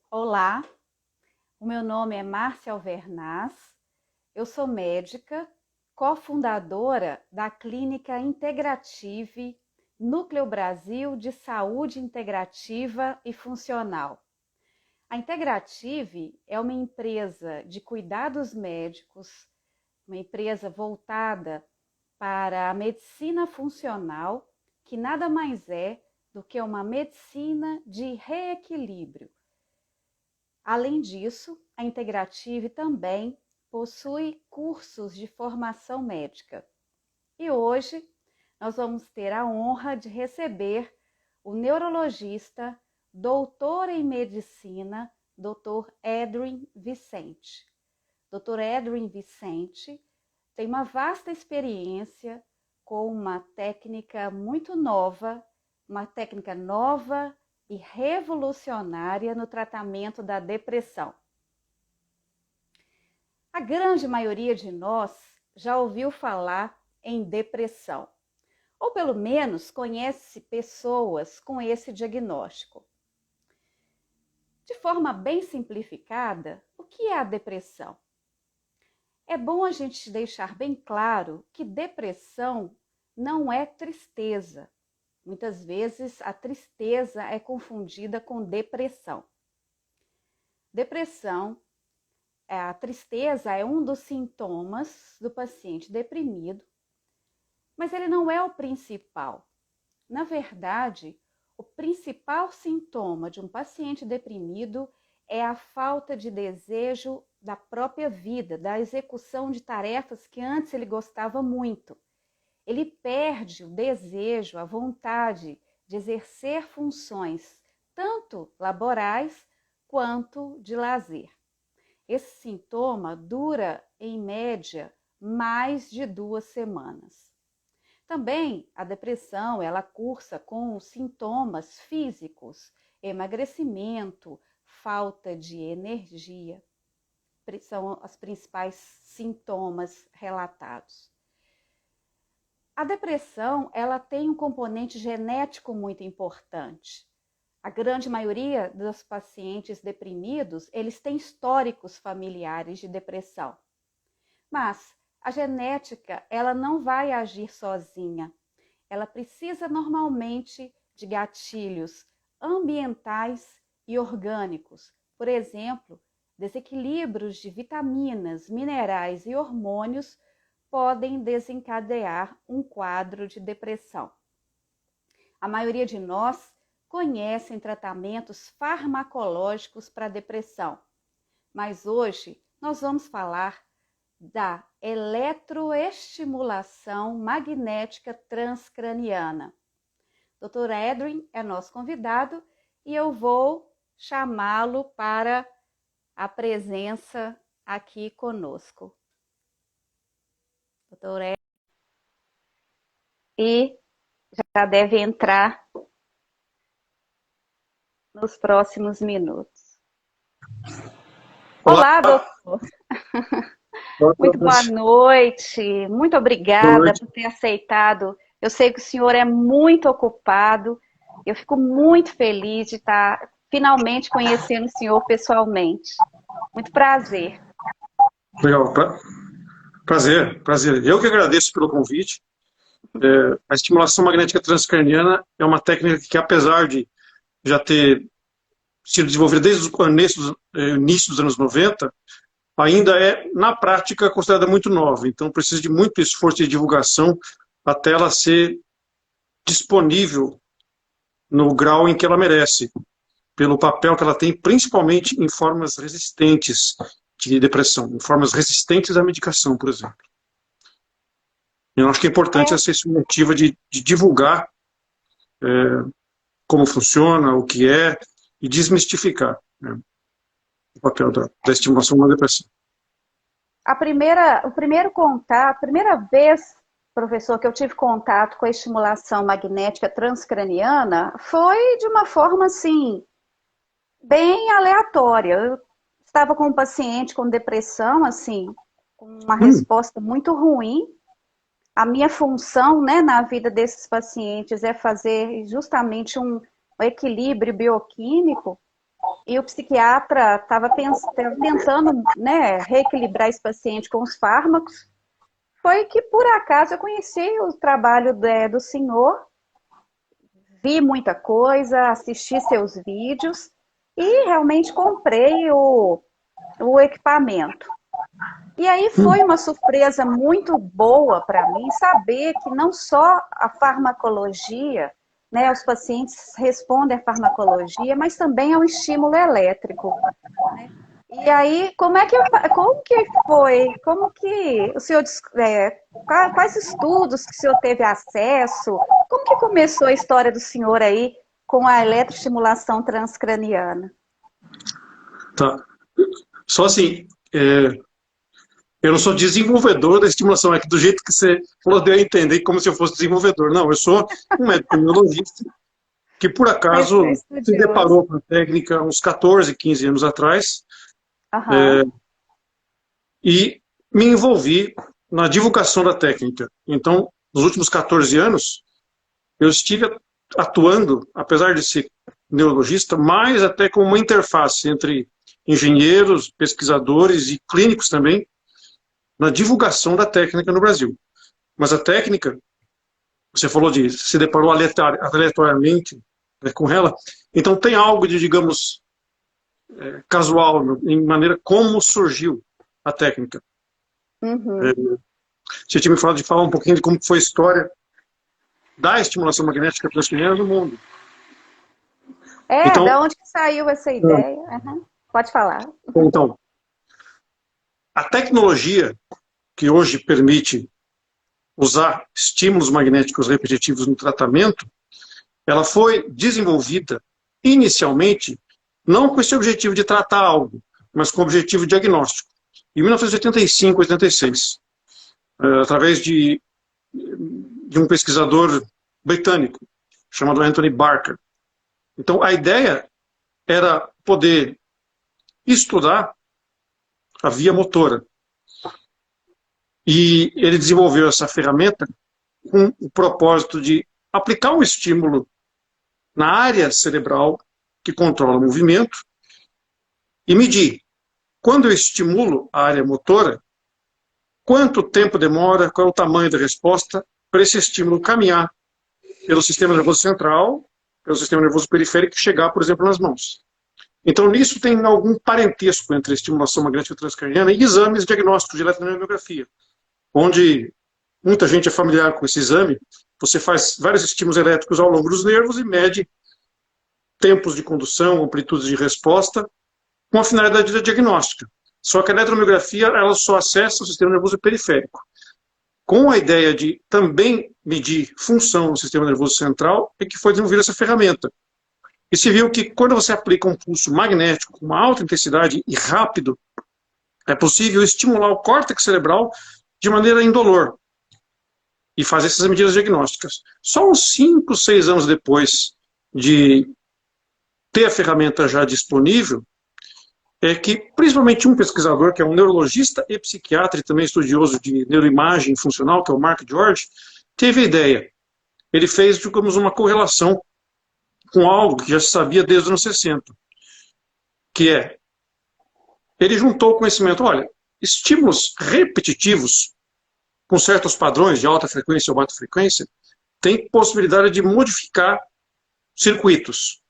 Olá, o meu nome é Márcia Alvernaz, eu sou médica, cofundadora da Clínica Integrative Núcleo Brasil de Saúde Integrativa e Funcional. A Integrative é uma empresa de cuidados médicos, uma empresa voltada para a medicina funcional, que nada mais é do que uma medicina de reequilíbrio. Além disso, a Integrative também possui cursos de formação médica. E hoje nós vamos ter a honra de receber o neurologista, doutor em medicina, Dr. Edwin Vicente. Dr. Edwin Vicente tem uma vasta experiência com uma técnica muito nova, e revolucionária no tratamento da depressão. A grande maioria de nós já ouviu falar em depressão, ou pelo menos conhece pessoas com esse diagnóstico. De forma bem simplificada, o que é a depressão? É bom a gente deixar bem claro que depressão não é tristeza. Muitas vezes a tristeza é confundida com depressão. A tristeza é um dos sintomas do paciente deprimido, mas ele não é o principal. Na verdade, o principal sintoma de um paciente deprimido é a falta de desejo da própria vida, da execução de tarefas que antes ele gostava muito. Ele perde o desejo, a vontade de exercer funções, tanto laborais quanto de lazer. Esse sintoma dura, em média, mais de 2 semanas. Também a depressão, ela cursa com sintomas físicos, emagrecimento, falta de energia, são os principais sintomas relatados. A depressão, ela tem um componente genético muito importante. A grande maioria dos pacientes deprimidos, eles têm históricos familiares de depressão. Mas a genética, ela não vai agir sozinha. Ela precisa normalmente de gatilhos ambientais e orgânicos. Por exemplo, desequilíbrios de vitaminas, minerais e hormônios podem desencadear um quadro de depressão. A maioria de nós conhecem tratamentos farmacológicos para depressão, mas hoje nós vamos falar da eletroestimulação magnética transcraniana. Dr. Edwin é nosso convidado e eu vou chamá-lo para a presença aqui conosco. Dr. Edwin, e já deve entrar nos próximos minutos. Olá, doutor. Muito boa noite. Muito obrigada por ter aceitado. Eu sei que o senhor é muito ocupado. Eu fico muito feliz de estar finalmente conhecendo o senhor pessoalmente. Muito prazer. Legal. Prazer. Eu que agradeço pelo convite. A estimulação magnética transcraniana é uma técnica que, apesar de já ter sido desenvolvida desde o início dos anos 90, ainda é, na prática, considerada muito nova. Então, precisa de muito esforço de divulgação até ela ser disponível no grau em que ela merece, pelo papel que ela tem, principalmente em formas resistentes de depressão, em formas resistentes à medicação, por exemplo. Eu acho que é importante essa iniciativa de divulgar como funciona, o que é, e desmistificar, né, o papel da estimulação na depressão. A primeira vez, professor, que eu tive contato com a estimulação magnética transcraniana foi de uma forma, assim, bem aleatória. Eu estava com um paciente com depressão, assim, com uma resposta muito ruim. A minha função, né, na vida desses pacientes é fazer justamente um equilíbrio bioquímico. e o psiquiatra estava tentando, né, reequilibrar esse paciente com os fármacos. Foi que, por acaso, eu conheci o trabalho do senhor, vi muita coisa, assisti seus vídeos e realmente comprei o equipamento. E aí foi uma surpresa muito boa para mim saber que não só a farmacologia, né, os pacientes respondem à farmacologia, mas também ao estímulo elétrico, né? E aí, como que foi? Como que o senhor, quais estudos que o senhor teve acesso? Como que começou a história do senhor aí com a eletroestimulação transcraniana? Tá. Só assim, eu não sou desenvolvedor da estimulação, é que do jeito que você falou, deu a entender como se eu fosse desenvolvedor. Não, eu sou um médico neurologista que, por Mas foi acaso, se estudioso. deparou com a técnica uns 14, 15 anos atrás, Aham. e me envolvi na divulgação da técnica. Então, nos últimos 14 anos, eu estive atuando, apesar de ser neurologista, mais até como uma interface entre engenheiros, pesquisadores e clínicos também, na divulgação da técnica no Brasil. Mas a técnica, você falou de se deparou aleatoriamente, né, com ela, então tem algo de, digamos, casual em maneira como surgiu a técnica. Uhum. Você tinha me falado de falar um pouquinho de como foi a história da estimulação magnética transcraniana no mundo. Da Então, onde que saiu essa ideia? Uhum. Pode falar. então, a tecnologia que hoje permite usar estímulos magnéticos repetitivos no tratamento, ela foi desenvolvida inicialmente não com esse objetivo de tratar algo, mas com o objetivo diagnóstico. Em 1985, 86, através de um pesquisador britânico chamado Anthony Barker. Então, a ideia era poder estudar a via motora. E ele desenvolveu essa ferramenta com o propósito de aplicar um estímulo na área cerebral que controla o movimento e medir, quando eu estimulo a área motora, quanto tempo demora, qual é o tamanho da resposta para esse estímulo caminhar pelo sistema nervoso central, pelo sistema nervoso periférico e chegar, por exemplo, nas mãos. Então, nisso tem algum parentesco entre a estimulação magnética transcraniana e exames diagnósticos de eletromiografia, onde muita gente é familiar com esse exame. Você faz vários estímulos elétricos ao longo dos nervos e mede tempos de condução, amplitudes de resposta, com a finalidade diagnóstica. Só que a eletromiografia ela só acessa o sistema nervoso periférico. Com a ideia de também medir função no sistema nervoso central, é que foi desenvolvida essa ferramenta. E se viu que quando você aplica um pulso magnético com uma alta intensidade e rápido, é possível estimular o córtex cerebral de maneira indolor e fazer essas medidas diagnósticas. Só uns 5, 6 anos depois de ter a ferramenta já disponível, é que principalmente um pesquisador, que é um neurologista e psiquiatra, e também estudioso de neuroimagem funcional, que é o Mark George, teve a ideia. Ele fez, digamos, uma correlação com algo que já se sabia desde os anos 60, que é, ele juntou o conhecimento, olha, estímulos repetitivos com certos padrões de alta frequência ou baixa frequência, tem possibilidade de modificar circuitos.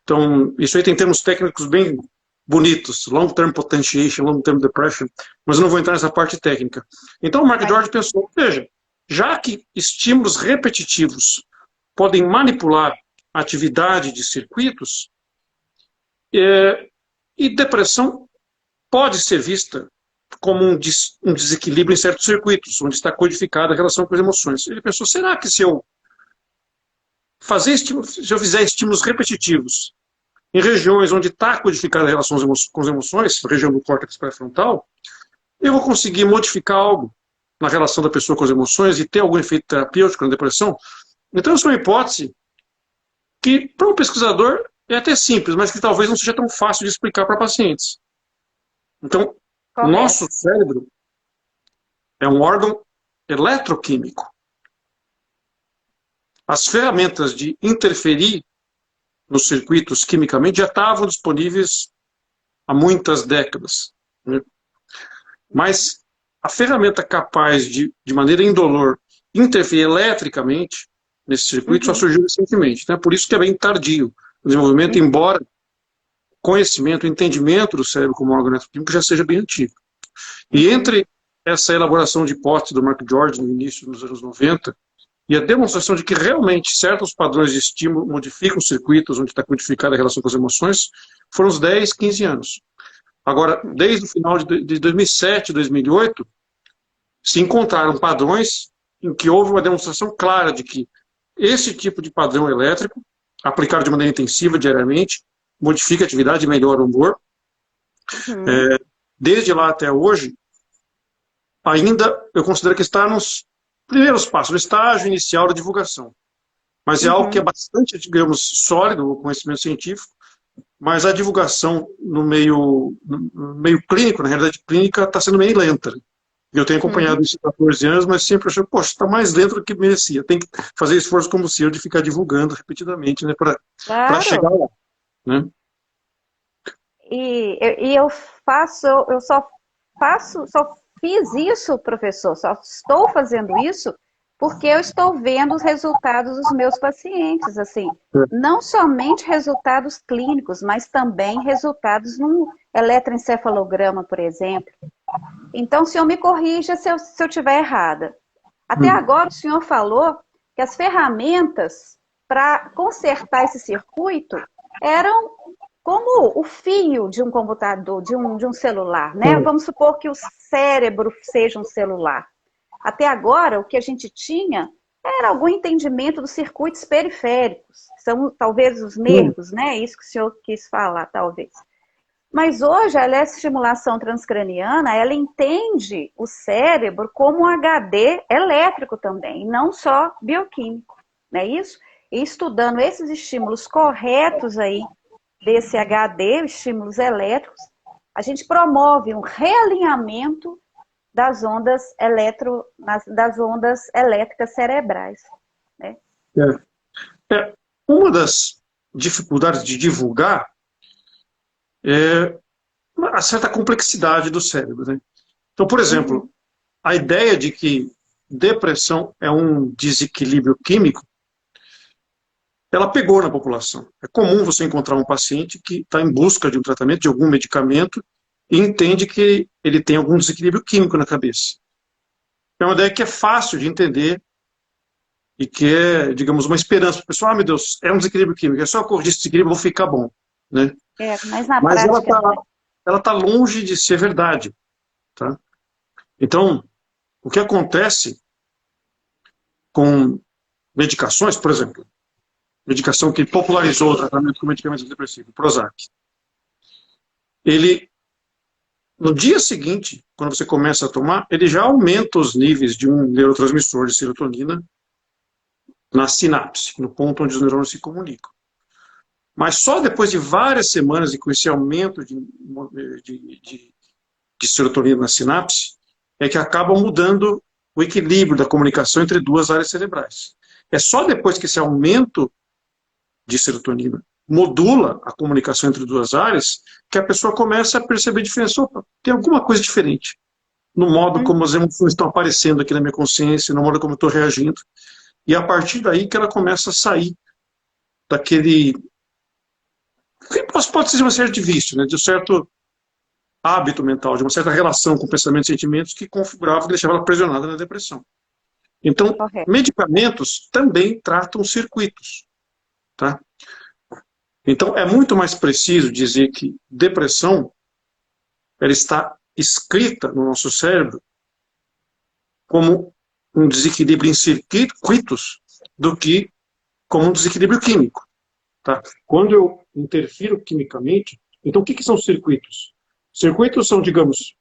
Então, isso aí tem termos técnicos bem bonitos, long-term potentiation, long-term depression, mas eu não vou entrar nessa parte técnica. Então, o Mark George pensou, veja, já que estímulos repetitivos podem manipular a atividade de circuitos, e depressão pode ser vista como um desequilíbrio em certos circuitos, onde está codificada a relação com as emoções. Ele pensou, será que se eu fizer estímulos repetitivos em regiões onde está codificada a relação com as emoções, região do córtex pré-frontal, eu vou conseguir modificar algo na relação da pessoa com as emoções e ter algum efeito terapêutico na depressão? Então, essa é uma hipótese que, para um pesquisador, é até simples, mas que talvez não seja tão fácil de explicar para pacientes. Então, o nosso cérebro é um órgão eletroquímico. As ferramentas de interferir nos circuitos quimicamente já estavam disponíveis há muitas décadas, né? Mas a ferramenta capaz de maneira indolor, interferir eletricamente nesse circuito só surgiu recentemente, né? Por isso que é bem tardio o desenvolvimento, embora o conhecimento, o entendimento do cérebro como órgão eletroquímico já seja bem antigo. E entre essa elaboração de hipótese do Mark George no início dos anos 90 e a demonstração de que realmente certos padrões de estímulo modificam os circuitos onde está codificada a relação com as emoções, foram uns 10, 15 anos. Agora, desde o final de 2007, 2008, se encontraram padrões em que houve uma demonstração clara de que esse tipo de padrão elétrico, aplicado de maneira intensiva diariamente, modifica a atividade e melhora o humor. Desde lá até hoje, ainda eu considero que está nos primeiros passos, no estágio inicial da divulgação. Mas é algo que é bastante, digamos, sólido, o conhecimento científico, mas a divulgação no meio clínico, na realidade clínica, está sendo meio lenta. Eu tenho acompanhado isso há 14 anos, mas sempre achei, poxa, está mais lento do que merecia. Tem que fazer esforço como o seu de ficar divulgando repetidamente, né, para chegar lá, né? E eu só fiz isso, professor, só estou fazendo isso porque eu estou vendo os resultados dos meus pacientes, assim, não somente resultados clínicos, mas também resultados num eletroencefalograma, por exemplo. Então, o senhor me corrija se eu estiver errada. Até agora, o senhor falou que as ferramentas para consertar esse circuito eram como o fio de um computador, de um celular, né? Vamos supor que o cérebro seja um celular. Até agora, o que a gente tinha era algum entendimento dos circuitos periféricos, são talvez os nervos, né? Isso que o senhor quis falar, talvez. Mas hoje a eletroestimulação transcraniana, ela entende o cérebro como um HD elétrico também, e não só bioquímico, não é isso? E estudando esses estímulos corretos aí, desse HD, estímulos elétricos, a gente promove um realinhamento das ondas elétricas cerebrais, né? Uma das dificuldades de divulgar é a certa complexidade do cérebro, né? Então, por exemplo, a ideia de que depressão é um desequilíbrio químico, ela pegou na população. É comum você encontrar um paciente que está em busca de um tratamento, de algum medicamento, e entende que ele tem algum desequilíbrio químico na cabeça. É uma ideia que é fácil de entender e que é, digamos, uma esperança para o pessoal. Ah, meu Deus, é um desequilíbrio químico, é só corrigir esse desequilíbrio, vou ficar bom, né? Mas na Mas prática... ela está longe de ser verdade, tá? Então, o que acontece com medicações, por exemplo, medicação que popularizou o tratamento com medicamento antidepressivo, Prozac. Ele, no dia seguinte, quando você começa a tomar, ele já aumenta os níveis de um neurotransmissor de serotonina na sinapse, no ponto onde os neurônios se comunicam. Mas só depois de várias semanas e com esse aumento de serotonina na sinapse, é que acaba mudando o equilíbrio da comunicação entre duas áreas cerebrais. É só depois que esse aumento de serotonina modula a comunicação entre duas áreas que a pessoa começa a perceber a diferença. Opa, tem alguma coisa diferente no modo como as emoções estão aparecendo aqui na minha consciência, no modo como eu estou reagindo. E a partir daí que ela começa a sair daquele... Pode ser uma série de vício, né? De um certo hábito mental, de uma certa relação com pensamentos e sentimentos que configurava e deixava ela aprisionada na depressão. Então, medicamentos também tratam circuitos, tá? Então, é muito mais preciso dizer que depressão ela está escrita no nosso cérebro como um desequilíbrio em circuitos do que como um desequilíbrio químico, tá? Quando eu interfiro quimicamente, então o que são circuitos? Circuitos são, digamos,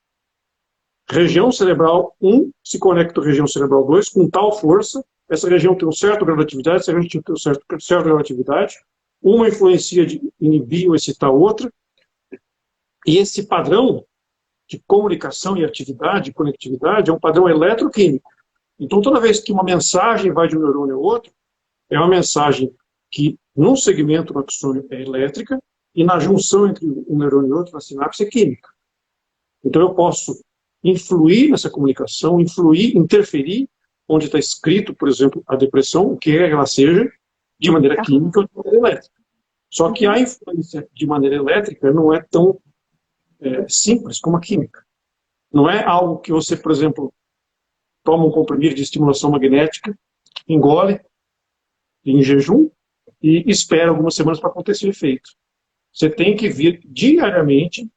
região cerebral 1 se conecta à região cerebral 2 com tal força, essa região tem um certo grau de atividade, essa região tem um certo grau de atividade, uma influencia de inibir ou excitar a outra, e esse padrão de comunicação e atividade, conectividade, é um padrão eletroquímico. Então, toda vez que uma mensagem vai de um neurônio ao outro, é uma mensagem que num segmento do axônio é elétrica e na junção entre um neurônio e outro, na sinapse, é química. Então eu posso influir nessa comunicação, interferir onde está escrito, por exemplo, a depressão, o que é que ela seja, de maneira química ou de maneira elétrica. Só que a influência de maneira elétrica não é tão simples como a química. Não é algo que você, por exemplo, toma um comprimido de estimulação magnética, engole em jejum e espera algumas semanas para acontecer o efeito. Você tem que vir diariamente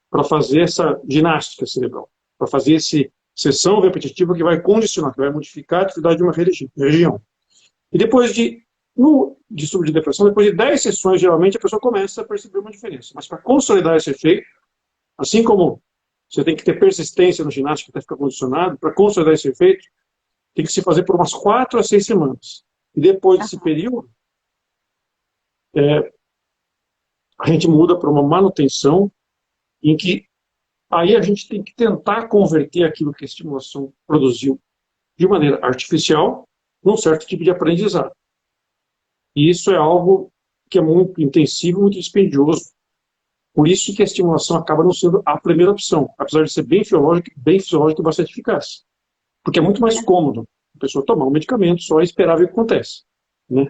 para fazer essa ginástica cerebral, para fazer essa sessão repetitiva que vai condicionar, que vai modificar a atividade de uma região. E depois de distúrbio de depressão, depois de 10 sessões, geralmente a pessoa começa a perceber uma diferença. Mas para consolidar esse efeito, assim como você tem que ter persistência no ginástica até ficar condicionado, para consolidar esse efeito, tem que se fazer por umas 4 a 6 semanas. E depois desse período, a gente muda para uma manutenção em que aí a gente tem que tentar converter aquilo que a estimulação produziu de maneira artificial num certo tipo de aprendizado. E isso é algo que é muito intensivo, muito dispendioso. Por isso que a estimulação acaba não sendo a primeira opção, apesar de ser bem fisiológica e bastante eficaz. Porque é muito mais cômodo a pessoa tomar um medicamento só e esperar ver o que acontece. Né?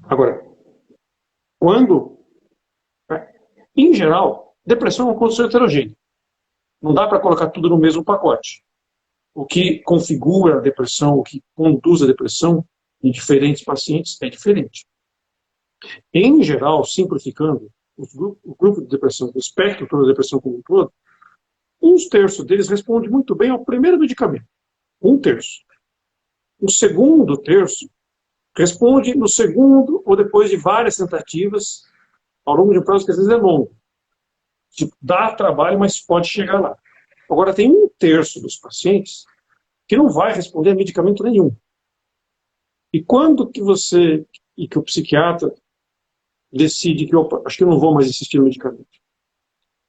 Agora, em geral, depressão é uma condição heterogênea. Não dá para colocar tudo no mesmo pacote. O que configura a depressão, o que conduz a depressão em diferentes pacientes é diferente. Em geral, simplificando, o grupo de depressão, o espectro da depressão como um todo, 1/3 deles responde muito bem ao primeiro medicamento. 1/3. O segundo terço responde no segundo ou depois de várias tentativas ao longo de um prazo que às vezes é longo. Tipo, dá trabalho, mas pode chegar lá. Agora, tem 1/3 dos pacientes que não vai responder a medicamento nenhum. E quando que o psiquiatra decide que, opa, acho que eu não vou mais insistir no medicamento?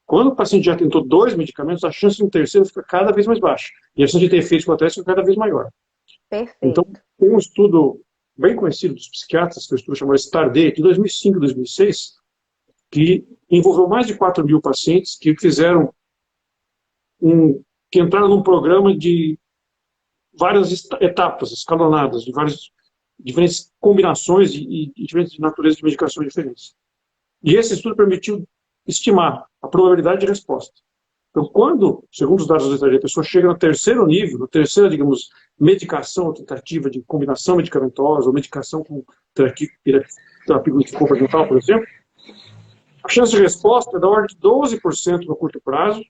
Quando o paciente já tentou 2 medicamentos, a chance de um terceiro fica cada vez mais baixa. E a chance de ter efeitos colaterais fica cada vez maior. Perfeito. Então, tem um estudo bem conhecido dos psiquiatras, que é um estudo chamado STAR-D, de 2005 2006, que envolveu mais de 4.000 pacientes que que entraram num programa de várias etapas escalonadas, de várias diferentes combinações e diferentes naturezas de medicações diferentes. E esse estudo permitiu estimar a probabilidade de resposta. Então, quando, segundo os dados do STAR-D, a pessoa chega no terceiro nível, na terceira, digamos, medicação ou tentativa de combinação medicamentosa ou medicação com terapia comportamental, por exemplo, a chance de resposta é da ordem de 12% no curto prazo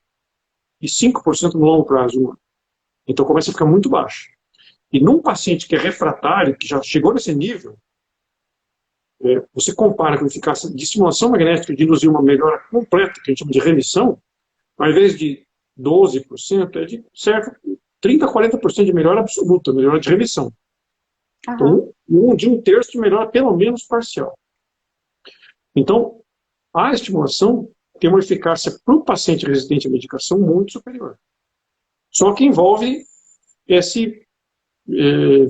e 5% no longo prazo. Então começa a ficar muito baixo. E num paciente que é refratário, que já chegou nesse nível, você compara com a eficácia de estimulação magnética de induzir uma melhora completa, que a gente chama de remissão, ao invés de 12%, é de certo 30% a 40% de melhora absoluta, melhora de remissão. Então, de 1/3 de melhora pelo menos parcial. Então, a estimulação tem uma eficácia para o paciente resistente à medicação muito superior. Só que envolve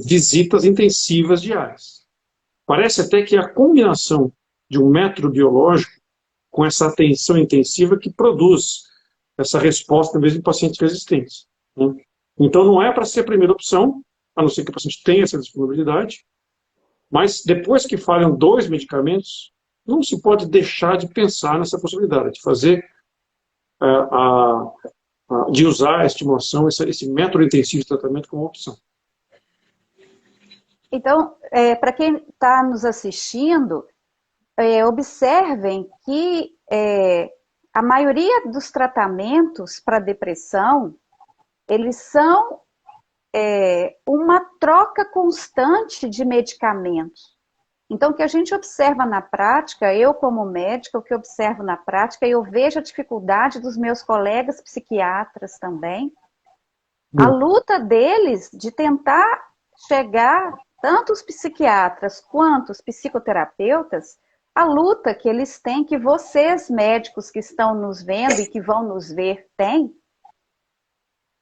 visitas intensivas diárias. Parece até que é a combinação de um método biológico com essa atenção intensiva que produz essa resposta mesmo em pacientes resistentes. Né? Então não é para ser a primeira opção, a não ser que o paciente tenha essa disponibilidade, mas depois que falham 2 medicamentos, não se pode deixar de pensar nessa possibilidade, de fazer, de usar a estimulação, esse método intensivo de tratamento como opção. Então, para quem está nos assistindo, observem que a maioria dos tratamentos para depressão, eles são uma troca constante de medicamentos. Então, o que a gente observa na prática, eu como médica, o que eu observo na prática, eu vejo a dificuldade dos meus colegas psiquiatras também, a luta deles de tentar chegar, tanto os psiquiatras quanto os psicoterapeutas, a luta que eles têm, que vocês médicos que estão nos vendo e que vão nos ver têm,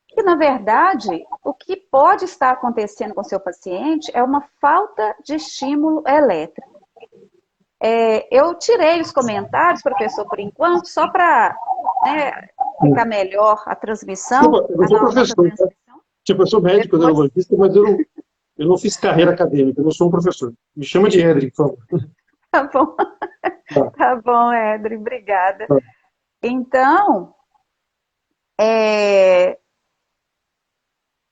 que na verdade o que pode estar acontecendo com seu paciente é uma falta de estímulo elétrico. Eu tirei os comentários, professor, por enquanto, só para, né, ficar melhor a transmissão, Desculpa, eu não sou nossa professor, tá? transmissão. Tipo, eu sou médico Depois, neurologista, mas eu não fiz carreira acadêmica, eu não sou um professor. Me chama de Edric, por favor. tá bom, Tá, tá bom, Edri, obrigada. tá. Então, é,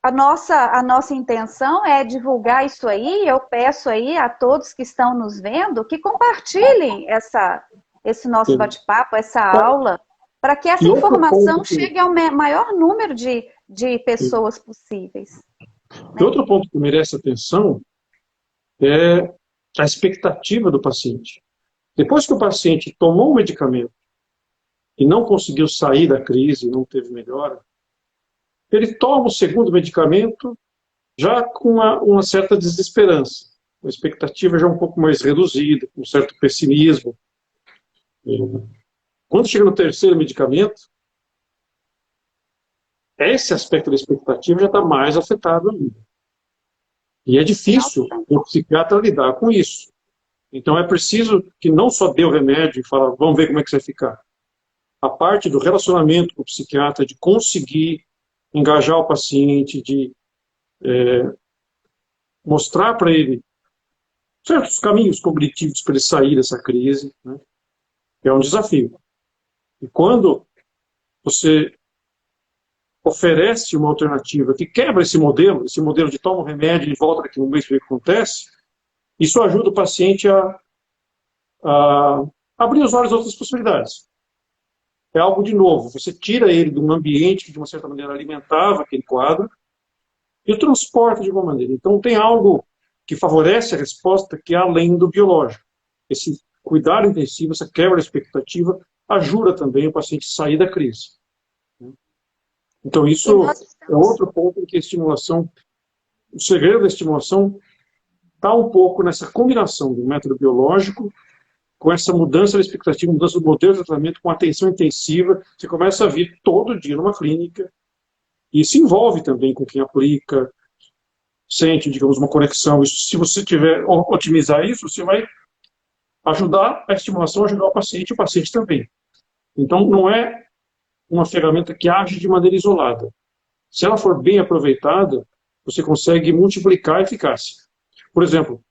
a nossa intenção é divulgar isso aí. Eu peço aí a todos que estão nos vendo que compartilhem esse nosso Sim. bate-papo, essa Tá. aula, para que essa E outro informação ponto chegue ao maior número de pessoas possíveis. e outro ponto que merece atenção é a expectativa do paciente. Depois que o paciente tomou o medicamento e não conseguiu sair da crise, não teve melhora, ele toma o segundo medicamento já com uma certa desesperança, uma expectativa já um pouco mais reduzida, com um certo pessimismo. Quando chega no terceiro medicamento, esse aspecto da expectativa já está mais afetado ainda. E é difícil o psiquiatra lidar com isso. Então é preciso que não só dê o remédio e fala, vamos ver como é que você vai ficar. A parte do relacionamento com o psiquiatra, de conseguir engajar o paciente, de mostrar para ele certos caminhos cognitivos para ele sair dessa crise, né? É um desafio. E quando você oferece uma alternativa que quebra esse modelo de toma um remédio e volta daqui a um mês para ver o que acontece, isso ajuda o paciente a abrir os olhos a outras possibilidades. É algo de novo, você tira ele de um ambiente que de uma certa maneira alimentava aquele quadro e o transporta de alguma maneira. Então tem algo que favorece a resposta que é além do biológico. Esse cuidado intensivo, essa quebra de expectativa, ajuda também o paciente a sair da crise. Então isso é outro ponto em que a estimulação, o segredo da estimulação está um pouco nessa combinação do método biológico com essa mudança da expectativa, mudança do modelo de tratamento, com atenção intensiva. Você começa a vir todo dia numa clínica e se envolve também com quem aplica, sente, digamos, uma conexão. Isso, se você tiver otimizar isso, você vai ajudar a estimulação, ajudar o paciente também. Então, não é uma ferramenta que age de maneira isolada. Se ela for bem aproveitada, você consegue multiplicar a eficácia. Por exemplo,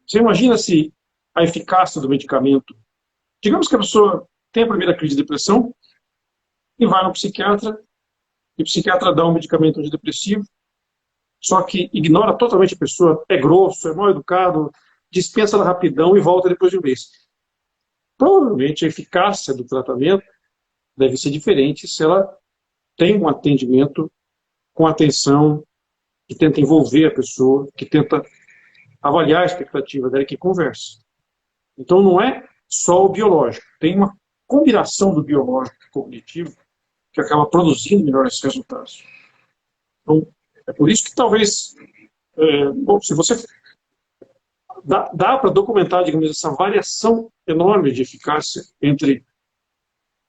você imagina se a eficácia do medicamento... Digamos que a pessoa tem a primeira crise de depressão e vai no psiquiatra, e o psiquiatra dá um medicamento antidepressivo, só que ignora totalmente a pessoa, é grosso, é mal educado, dispensa na rapidão e volta depois de um mês. Provavelmente a eficácia do tratamento deve ser diferente se ela tem um atendimento com atenção, que tenta envolver a pessoa, que tenta avaliar a expectativa dela, que conversa. Então não é só o biológico, tem uma combinação do biológico e cognitivo que acaba produzindo melhores resultados. Então, é por isso que talvez, bom, se você dá para documentar, digamos, essa variação enorme de eficácia entre,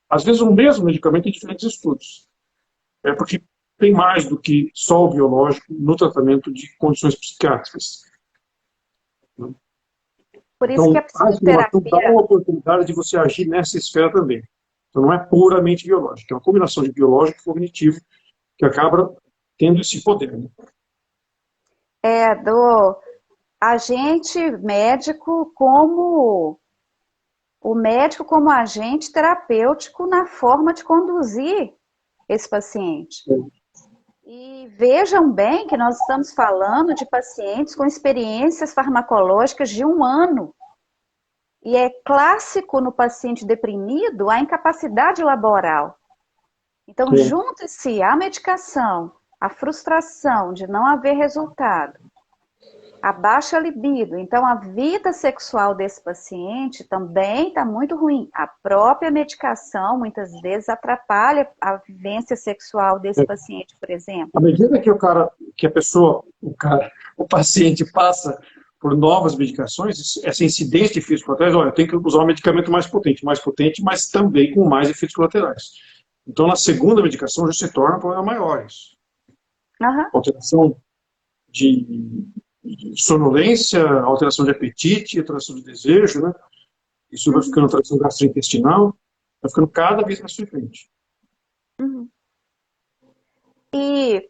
às vezes, um mesmo medicamento em diferentes estudos. É porque tem mais do que só o biológico no tratamento de condições psiquiátricas. Por isso que a estimulação dá psicoterapia... uma oportunidade de você agir nessa esfera também. Então não é puramente biológico, é uma combinação de biológico e cognitivo que acaba tendo esse poder. Né? do agente médico como o médico como agente terapêutico na forma de conduzir esse paciente. E vejam bem que nós estamos falando de pacientes com experiências farmacológicas de 1 ano. E é clássico no paciente deprimido a incapacidade laboral. Então, junta-se a medicação, a frustração de não haver resultado, a baixa libido. Então, a vida sexual desse paciente também está muito ruim. A própria medicação, muitas vezes, atrapalha a vivência sexual desse paciente, por exemplo. À medida que o paciente passa por novas medicações, essa incidência de efeitos colaterais, olha, eu tenho que usar um medicamento mais potente, mas também com mais efeitos colaterais. Então, na segunda medicação, já se torna um problema maior isso. Uhum. Alteração de sonolência, alteração de apetite, alteração de desejo, né? Isso vai ficando alteração gastrointestinal, vai ficando cada vez mais frequente. Uhum. E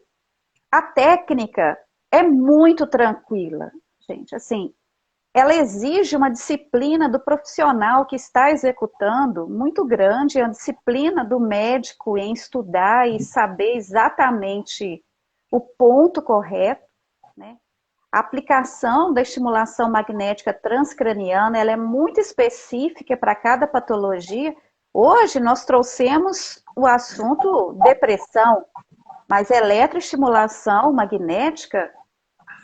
a técnica é muito tranquila, gente. Assim, ela exige uma disciplina do profissional que está executando muito grande, a disciplina do médico em estudar e saber exatamente o ponto correto, né? A aplicação da estimulação magnética transcraniana, ela é muito específica para cada patologia. Hoje nós trouxemos o assunto depressão, mas eletroestimulação magnética,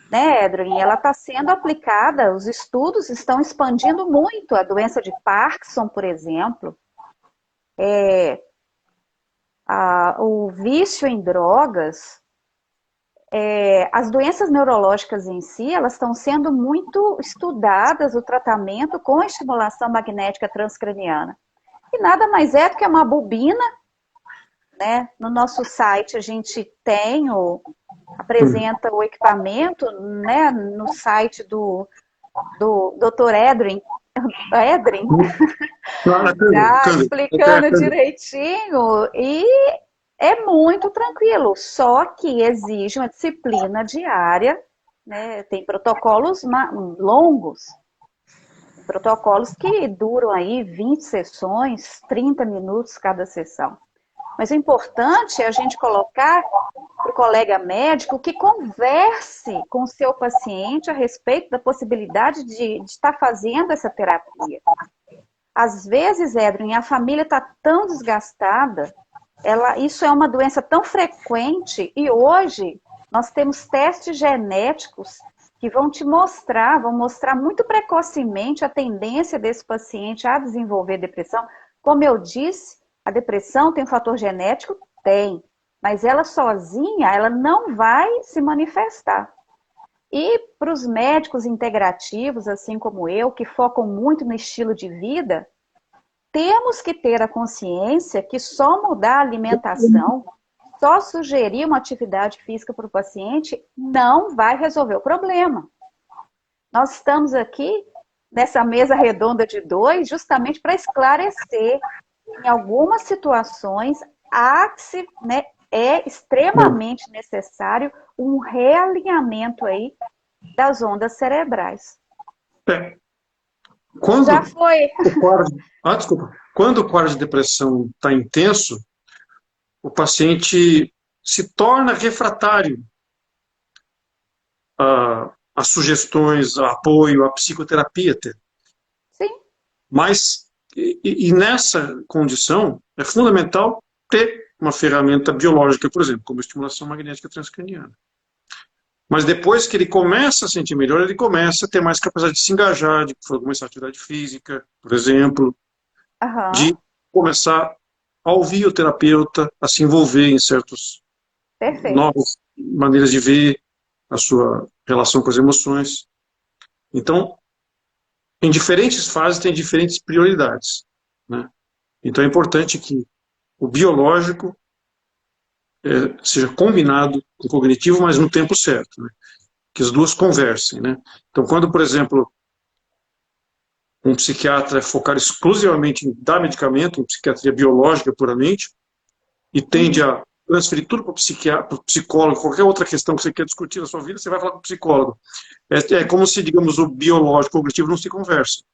né, Edwin, ela está sendo aplicada, os estudos estão expandindo muito a doença de Parkinson, por exemplo, o vício em drogas, as doenças neurológicas em si, elas estão sendo muito estudadas, o tratamento com a estimulação magnética transcraniana. E nada mais é do que uma bobina, né? No nosso site a gente tem apresenta o equipamento, né, no site do Dr. Edwin, tá explicando direitinho, e é muito tranquilo, só que exige uma disciplina diária, né, tem protocolos longos, protocolos que duram aí 20 sessões, 30 minutos cada sessão. Mas o importante é a gente colocar para o colega médico que converse com o seu paciente a respeito da possibilidade de estar fazendo essa terapia. Às vezes, Edwin, a família está tão desgastada, isso é uma doença tão frequente, e hoje nós temos testes genéticos que vão mostrar muito precocemente a tendência desse paciente a desenvolver depressão. Como eu disse, a depressão tem um fator genético? Tem. Mas ela sozinha, ela não vai se manifestar. E para os médicos integrativos, assim como eu, que focam muito no estilo de vida, temos que ter a consciência que só mudar a alimentação, só sugerir uma atividade física para o paciente, não vai resolver o problema. Nós estamos aqui, nessa mesa redonda de 2, justamente para esclarecer. Em algumas situações, é extremamente necessário um realinhamento aí das ondas cerebrais. Já foi. Desculpa. Quando o quadro de depressão está intenso, o paciente se torna refratário a sugestões, a apoio, a psicoterapia até. Sim. Mas, e nessa condição, é fundamental ter uma ferramenta biológica, por exemplo, como a estimulação magnética transcraniana. Mas depois que ele começa a sentir melhor, ele começa a ter mais capacidade de se engajar, de começar a atividade física, por exemplo, de começar a ouvir o terapeuta, a se envolver em certas novas maneiras de ver a sua relação com as emoções. Então, em diferentes fases tem diferentes prioridades, né? Então é importante que o biológico seja combinado com o cognitivo, mas no tempo certo, né? Que as duas conversem, né? Então, quando, por exemplo, um psiquiatra é focado exclusivamente em dar medicamento, em psiquiatria biológica puramente, e tende a transferir tudo para o psicólogo, qualquer outra questão que você quer discutir na sua vida, você vai falar com o psicólogo. É como se, digamos, o biológico e o cognitivo não se conversam.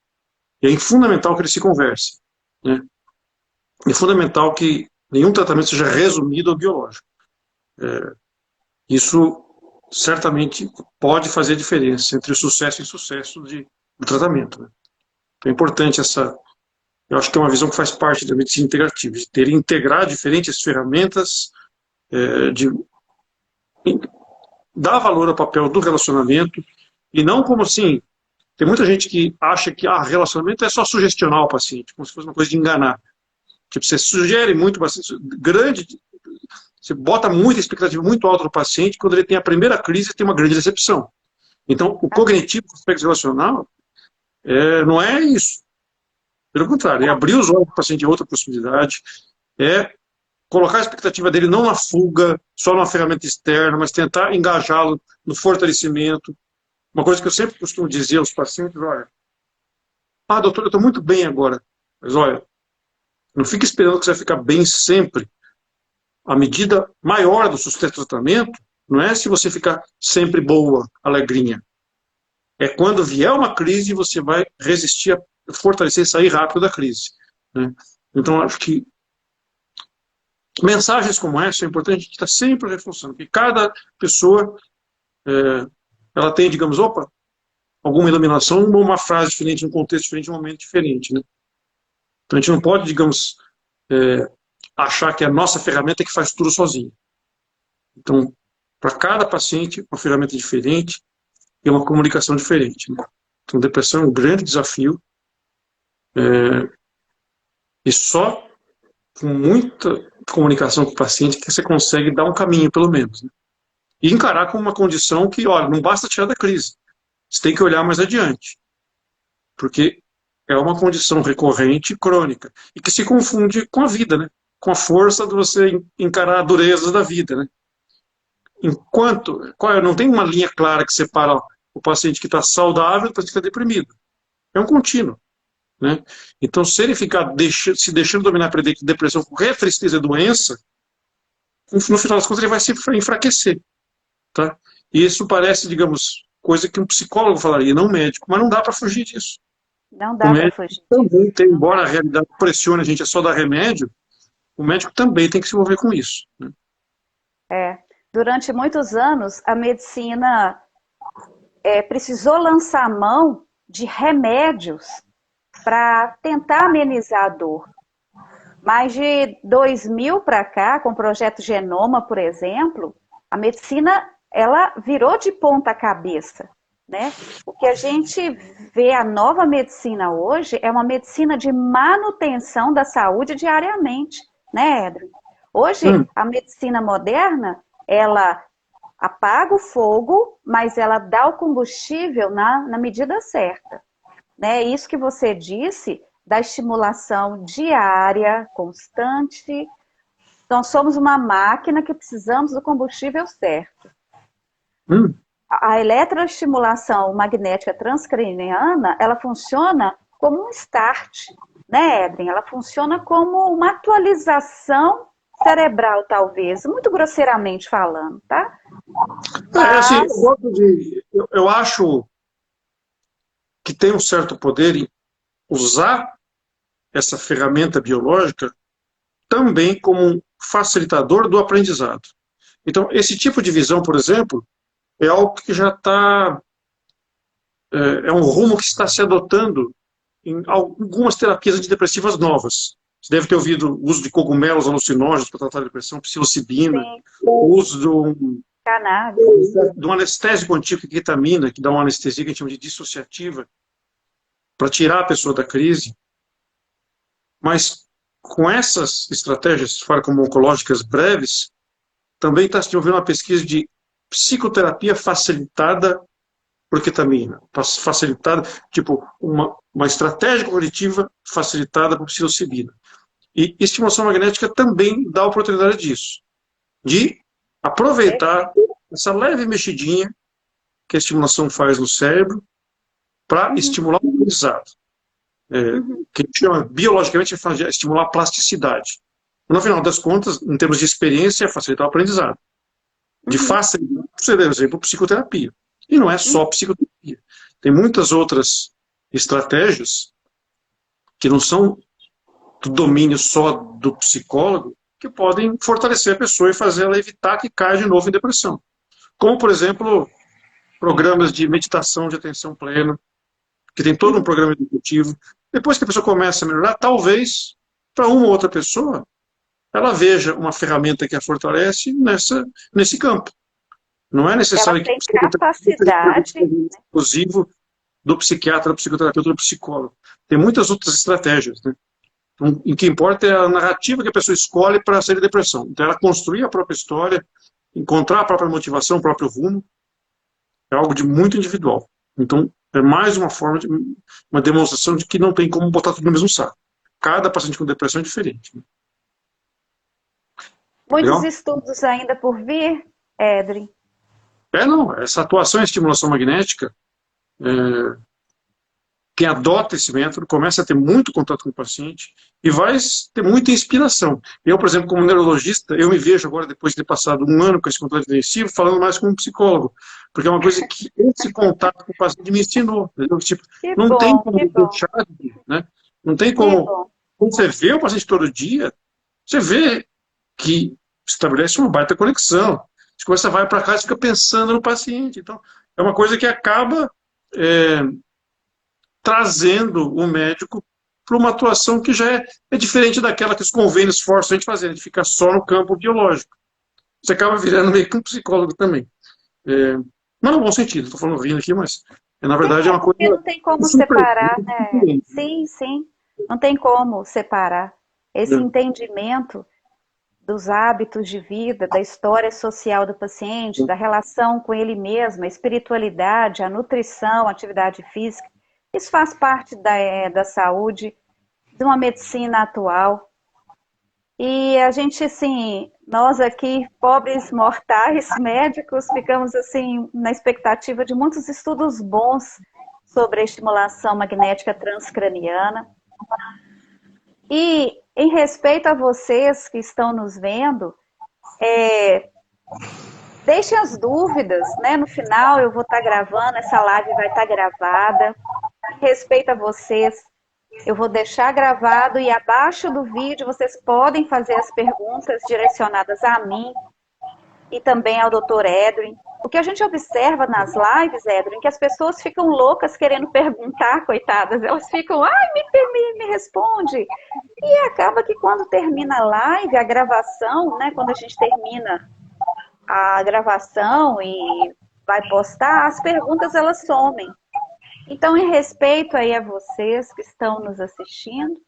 E é fundamental que eles se conversem, né? É fundamental que nenhum tratamento seja resumido ao biológico. Isso certamente pode fazer diferença entre o sucesso e insucesso do tratamento, né? Então é importante eu acho que é uma visão que faz parte da medicina integrativa, de integrar diferentes ferramentas, de dar valor ao papel do relacionamento, e não como assim, tem muita gente que acha que relacionamento é só sugestionar o paciente, como se fosse uma coisa de enganar. Tipo, você sugere muito, você bota muita expectativa muito alta no paciente, quando ele tem a primeira crise, tem uma grande decepção. Então, o cognitivo, o aspecto relacional, não é isso. Pelo contrário, é abrir os olhos do paciente a outra possibilidade, é colocar a expectativa dele não na fuga, só numa ferramenta externa, mas tentar engajá-lo no fortalecimento, uma coisa que eu sempre costumo dizer aos pacientes, olha, doutor, eu estou muito bem agora, mas olha, não fique esperando que você vai ficar bem sempre. A medida maior do sucesso do tratamento não é se você ficar sempre boa, alegrinha. É quando vier uma crise, você vai resistir, fortalecer e sair rápido da crise. Né? Então, acho que mensagens como essa é importante a gente estar sempre reforçando, que cada pessoa ela tem, digamos, alguma iluminação, uma frase diferente, um contexto diferente, um momento diferente. Né? Então, a gente não pode, digamos, achar que a nossa ferramenta é que faz tudo sozinha. Então, para cada paciente, uma ferramenta diferente e uma comunicação diferente. Né? Então, depressão é um grande desafio e só com muita comunicação com o paciente que você consegue dar um caminho, pelo menos. Né? E encarar como uma condição que, olha, não basta tirar da crise. Você tem que olhar mais adiante. Porque é uma condição recorrente, crônica, e que se confunde com a vida, né? Com a força de você encarar a dureza da vida. Né? Enquanto, não tem uma linha clara que separa o paciente que está saudável do paciente que está deprimido. É um contínuo. Né? Então, se ele ficar se deixando dominar pela depressão, qualquer tristeza e doença, no final das contas ele vai se enfraquecer. Tá? E isso parece, digamos, coisa que um psicólogo falaria, não um médico, mas não dá para fugir disso. Não dá para fugir também tem, embora a realidade pressione a gente é só dar remédio, o médico também tem que se envolver com isso. Né? Durante muitos anos, a medicina precisou lançar mão de remédios para tentar amenizar a dor. Mais de 2000 para cá, com o projeto Genoma, por exemplo, a medicina ela virou de ponta cabeça. Né? O que a gente vê a nova medicina hoje é uma medicina de manutenção da saúde diariamente, né, Edro? Hoje, a medicina moderna, ela apaga o fogo, mas ela dá o combustível na medida certa. Né? Isso que você disse da estimulação diária, constante. Então, somos uma máquina que precisamos do combustível certo. A eletroestimulação magnética transcraniana, ela funciona como um start, né, Edrin? Ela funciona como uma atualização cerebral, talvez, muito grosseiramente falando, tá? Mas... assim, eu acho que tem um certo poder em usar essa ferramenta biológica também como um facilitador do aprendizado. Então, esse tipo de visão, por exemplo, é algo que já está... É um rumo que está se adotando em algumas terapias antidepressivas novas. Você deve ter ouvido o uso de cogumelos alucinógenos para tratar a depressão, psilocibina, o uso de um anestésico antigo, ketamina, que dá uma anestesia que a gente chama de dissociativa, para tirar a pessoa da crise. Mas com essas estratégias farmacológicas breves, também está se desenvolvendo uma pesquisa de psicoterapia facilitada por ketamina, facilitada, tipo, uma estratégia cognitiva facilitada por psilocibina. E estimulação magnética também dá a oportunidade disso, de aproveitar essa leve mexidinha que a estimulação faz no cérebro para estimular o aprendizado. Que a gente chama, biologicamente, a gente fala de estimular a plasticidade. No final das contas, em termos de experiência, é facilitar o aprendizado. De facilitar, por exemplo, psicoterapia. E não é só psicoterapia. Tem muitas outras estratégias que não são do domínio só do psicólogo, que podem fortalecer a pessoa e fazer ela evitar que caia de novo em depressão. Como, por exemplo, programas de meditação de atenção plena, que tem todo um programa educativo. Depois que a pessoa começa a melhorar, talvez, para uma ou outra pessoa, ela veja uma ferramenta que a fortalece nesse campo. Não é necessário que a capacidade exclusivo do psiquiatra, do psicoterapeuta, do psicólogo. Tem muitas outras estratégias, né? Então, o que importa é a narrativa que a pessoa escolhe para sair da depressão. Então, ela construir a própria história, encontrar a própria motivação, o próprio rumo, é algo de muito individual. Então, é mais uma forma de uma demonstração de que não tem como botar tudo no mesmo saco. Cada paciente com depressão é diferente. Né? Muitos Legal? Estudos ainda por vir, Edrin. Não. Essa atuação em estimulação magnética quem adota esse método começa a ter muito contato com o paciente e vai ter muita inspiração. Eu, por exemplo, como neurologista, eu me vejo agora, depois de ter passado um ano com esse contato intensivo, falando mais como um psicólogo, porque é uma coisa que esse contato com o paciente me ensinou. Entendeu? Tipo, não tem como que bom, deixar de, né? Não tem que como. bom. Quando você vê o paciente todo dia, você vê que estabelece uma baita conexão. Você começa, vai para casa e fica pensando no paciente. Então, é uma coisa que acaba trazendo o médico para uma atuação que já é diferente daquela que os convênios forçam a gente fazer, a gente fica só no campo biológico. Você acaba virando meio que um psicólogo também. Não no bom sentido, estou falando rindo aqui, mas na verdade é uma Porque coisa não tem como super separar, né? diferente. Sim, sim. Não tem como separar esse É, entendimento dos hábitos de vida, da história social do paciente, da relação com ele mesmo, a espiritualidade, a nutrição, a atividade física. Isso faz parte da saúde, de uma medicina atual. E a gente, assim, nós aqui, pobres mortais, médicos, ficamos, assim, na expectativa de muitos estudos bons sobre a estimulação magnética transcraniana. E, em respeito a vocês que estão nos vendo, deixem as dúvidas, né? No final eu vou estar gravando, essa live vai estar gravada. Em respeito a vocês, eu vou deixar gravado e abaixo do vídeo vocês podem fazer as perguntas direcionadas a mim e também ao Dr. Edwin. O que a gente observa nas lives, Edwin, é que as pessoas ficam loucas querendo perguntar, coitadas. Elas ficam, ai, me responde. E acaba que quando termina a live, a gravação, né, quando a gente termina a gravação e vai postar, as perguntas elas somem. Então, em respeito aí a vocês que estão nos assistindo,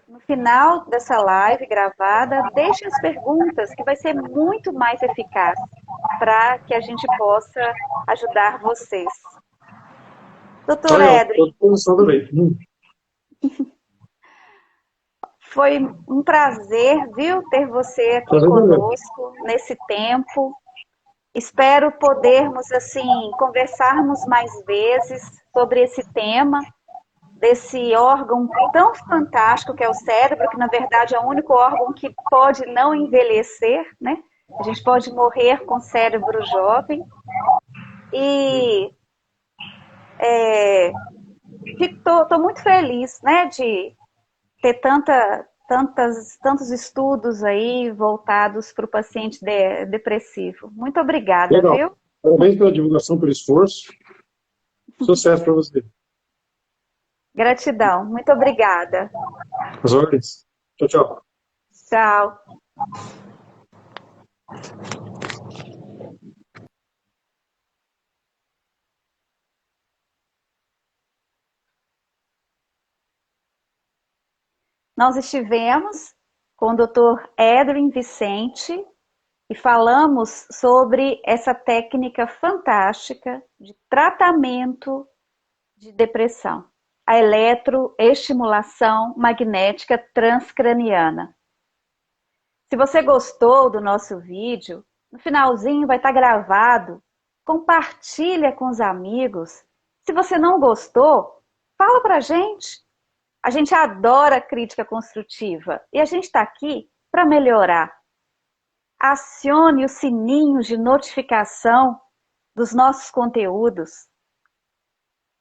no final dessa live gravada, deixem as perguntas, que vai ser muito mais eficaz para que a gente possa ajudar vocês. tá Doutor legal, estou à Edwin, disposição também. foi um prazer, viu, ter você aqui Prazer também. conosco nesse tempo. Espero podermos, assim, conversarmos mais vezes sobre esse tema, desse órgão tão fantástico que é o cérebro, que na verdade é o único órgão que pode não envelhecer, né? A gente pode morrer com cérebro jovem. E estou muito feliz, né, de ter tantos estudos aí voltados para o paciente depressivo. Muito obrigada, Legal. viu? Parabéns pela divulgação, pelo esforço. Sucesso para você. Gratidão, muito obrigada. As ordens. Tchau, tchau. Tchau. Nós estivemos com o Dr. Edwin Vicente e falamos sobre essa técnica fantástica de tratamento de depressão, a eletroestimulação magnética transcraniana. Se você gostou do nosso vídeo, no finalzinho vai estar gravado, compartilha com os amigos. Se você não gostou, fala pra gente. A gente adora crítica construtiva e a gente está aqui para melhorar. Acione o sininho de notificação dos nossos conteúdos.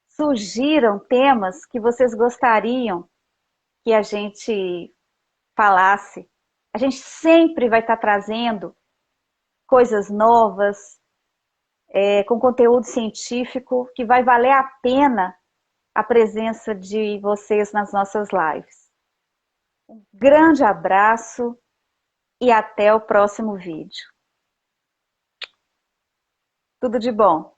Sugiram temas que vocês gostariam que a gente falasse. A gente sempre vai estar trazendo coisas novas, com conteúdo científico, que vai valer a pena a presença de vocês nas nossas lives. Um grande abraço e até o próximo vídeo. Tudo de bom!